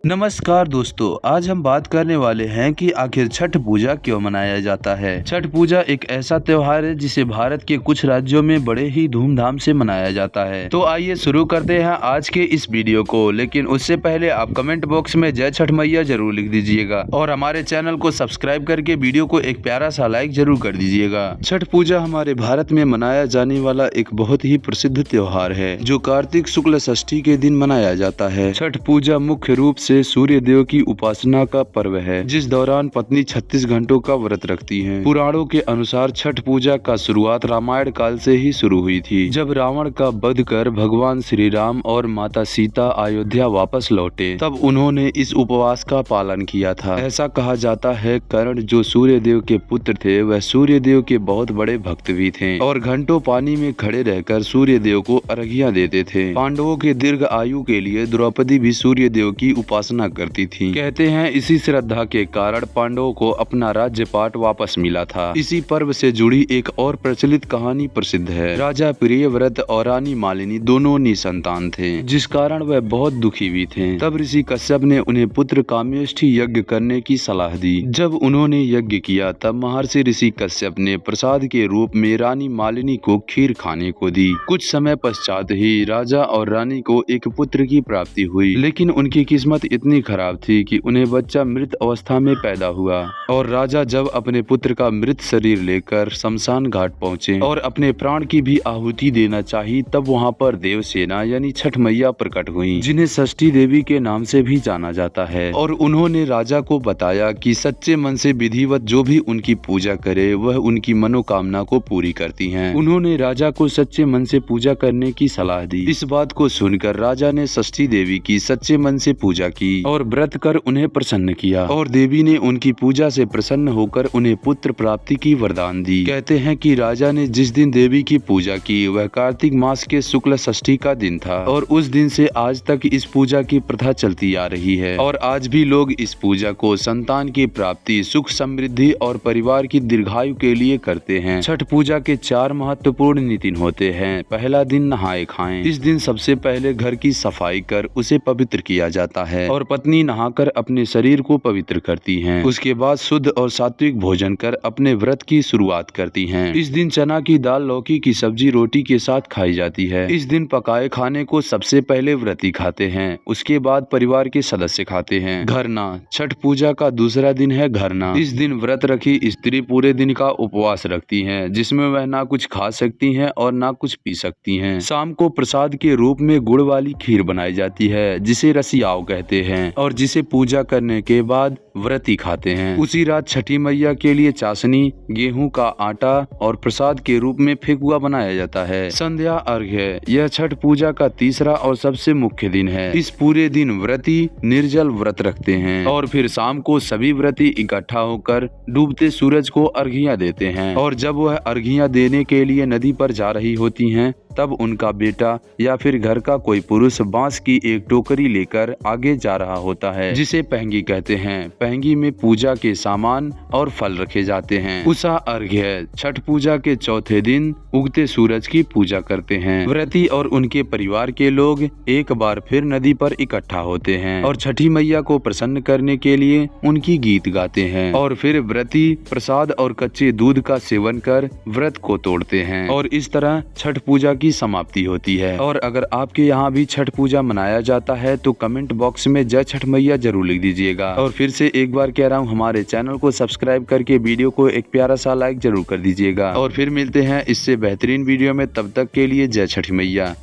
नमस्कार दोस्तों, आज हम बात करने वाले हैं कि आखिर छठ पूजा क्यों मनाया जाता है। छठ पूजा एक ऐसा त्योहार है जिसे भारत के कुछ राज्यों में बड़े ही धूमधाम से मनाया जाता है। तो आइए शुरू करते हैं आज के इस वीडियो को, लेकिन उससे पहले आप कमेंट बॉक्स में जय छठ मैया जरूर लिख दीजिएगा और हमारे चैनल को सब्सक्राइब करके वीडियो को एक प्यारा सा लाइक जरूर कर दीजिएगा। छठ पूजा हमारे भारत में मनाया जाने वाला एक बहुत ही प्रसिद्ध त्योहार है जो कार्तिक शुक्ल षष्ठी के दिन मनाया जाता है। छठ पूजा मुख्य रूप से सूर्य देव की उपासना का पर्व है, जिस दौरान पत्नी 36 घंटों का व्रत रखती हैं। पुराणों के अनुसार छठ पूजा का शुरुआत रामायण काल से ही शुरू हुई थी, जब रावण का वध कर भगवान श्री राम और माता सीता अयोध्या वापस लौटे। तब उन्होंने इस उपवास का पालन किया था। ऐसा कहा जाता है कर्ण, जो सूर्य देव के पुत्र थे, वह सूर्य देव के बहुत बड़े भक्त भी थे और घंटों पानी में खड़े रहकर सूर्य देव को अर्घ्य देते थे। पांडवों के दीर्घ आयु के लिए द्रौपदी भी सूर्य देव की उपासना करती थी। कहते हैं इसी श्रद्धा के कारण पांडवों को अपना राज्य पाट वापस मिला था। इसी पर्व से जुड़ी एक और प्रचलित कहानी प्रसिद्ध है। राजा प्रियव्रत और रानी मालिनी दोनों निसंतान थे, जिस कारण वह बहुत दुखी भी थे। तब ऋषि कश्यप ने उन्हें पुत्र कामेष्ठी यज्ञ करने की सलाह दी। जब उन्होंने यज्ञ किया तब महर्षि ऋषि कश्यप ने प्रसाद के रूप में रानी मालिनी को खीर खाने को दी। कुछ समय पश्चात ही राजा और रानी को एक पुत्र की प्राप्ति हुई, लेकिन उनकी किस्मत इतनी खराब थी कि उन्हें बच्चा मृत अवस्था में पैदा हुआ। और राजा जब अपने पुत्र का मृत शरीर लेकर शमशान घाट पहुँचे और अपने प्राण की भी आहुति देना चाही, तब वहाँ पर देवसेना यानी छठ मैया प्रकट हुई, जिन्हें षष्ठी देवी के नाम से भी जाना जाता है। और उन्होंने राजा को बताया कि सच्चे मन से विधिवत जो भी उनकी पूजा करे वह उनकी मनोकामना को पूरी करती हैं। उन्होंने राजा को सच्चे मन से पूजा करने की सलाह दी। इस बात को सुनकर राजा ने षष्ठी देवी की सच्चे मन से पूजा की और व्रत कर उन्हें प्रसन्न किया, और देवी ने उनकी पूजा से प्रसन्न होकर उन्हें पुत्र प्राप्ति की वरदान दी। कहते हैं कि राजा ने जिस दिन देवी की पूजा की वह कार्तिक मास के शुक्ल षष्ठी का दिन था, और उस दिन से आज तक इस पूजा की प्रथा चलती आ रही है। और आज भी लोग इस पूजा को संतान की प्राप्ति, सुख समृद्धि और परिवार की दीर्घायु के लिए करते हैं। छठ पूजा के 4 महत्वपूर्ण नीति होते हैं। पहला दिन नहाए खाएं। इस दिन सबसे पहले घर की सफाई कर उसे पवित्र किया जाता है और पत्नी नहाकर अपने शरीर को पवित्र करती हैं। उसके बाद शुद्ध और सात्विक भोजन कर अपने व्रत की शुरुआत करती हैं। इस दिन चना की दाल, लौकी की सब्जी रोटी के साथ खाई जाती है। इस दिन पकाए खाने को सबसे पहले व्रती खाते हैं, उसके बाद परिवार के सदस्य खाते हैं। घरना। छठ पूजा का दूसरा दिन है घरना। इस दिन व्रत रखी स्त्री पूरे दिन का उपवास रखती हैं, जिसमें वह ना कुछ खा सकती हैं और ना कुछ पी सकती हैं। शाम को प्रसाद के रूप में गुड़ वाली खीर बनाई जाती है, जिसे रसियाव कहते हैं, और जिसे पूजा करने के बाद व्रती खाते हैं। उसी रात छठी मैया के लिए चाशनी, गेहूं का आटा और प्रसाद के रूप में ठेकुआ बनाया जाता है। संध्या अर्घ्य। यह छठ पूजा का तीसरा और सबसे मुख्य दिन है। इस पूरे दिन व्रती निर्जल व्रत रखते हैं और फिर शाम को सभी व्रती इकट्ठा होकर डूबते सूरज को अर्घ्य देते हैं। और जब वह अर्घ्य देने के लिए नदी पर जा रही होती हैं, तब उनका बेटा या फिर घर का कोई पुरुष बांस की एक टोकरी लेकर आगे जा रहा होता है, जिसे पहंगी कहते हैं। पहंगी में पूजा के सामान और फल रखे जाते हैं। उषा अर्घ्य। छठ पूजा के चौथे दिन उगते सूरज की पूजा करते हैं। व्रती और उनके परिवार के लोग एक बार फिर नदी पर इकट्ठा होते हैं और छठी मैया को प्रसन्न करने के लिए उनकी गीत गाते हैं। और फिर व्रती प्रसाद और कच्चे दूध का सेवन कर व्रत को तोड़ते हैं और इस तरह छठ पूजा की समाप्ति होती है। और अगर आपके यहाँ भी छठ पूजा मनाया जाता है तो कमेंट बॉक्स में जय छठ मैया जरूर लिख दीजिएगा। और फिर से एक बार कह रहा हूँ, हमारे चैनल को सब्सक्राइब करके वीडियो को एक प्यारा सा लाइक जरूर कर दीजिएगा। और फिर मिलते हैं इससे बेहतरीन वीडियो में, तब तक के लिए जय छठ मैया।